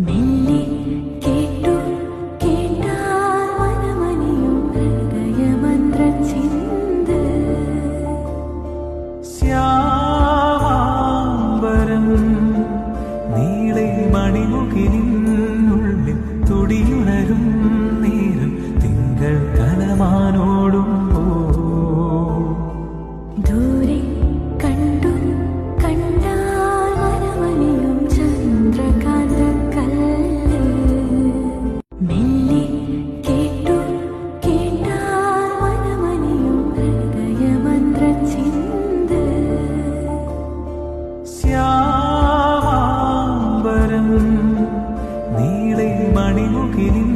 മെല്ലെ കേട്ടു കേട്ടാൽ മനമണിയും ഹൃദയമന്ത്രചിന്ത് ശ്യാമാംബരം നീളെ മണിമുകിലിനുള്ളിൽ തുടിയുണരും നേരം തിങ്കൾ കലമാനോടുമ്പോ ദൂരെ കണ്ടു കണ്ടാൽ മനമണിയും ചന്ദ്രകാന്തക്കല്ല് മെല്ലെ കേട്ടു കേട്ടാൽ മനമണിയും ഹൃദയമന്ത്രചിന്ത് ശ്യാമാംബരം നീളെ മണിമുകിലിൻ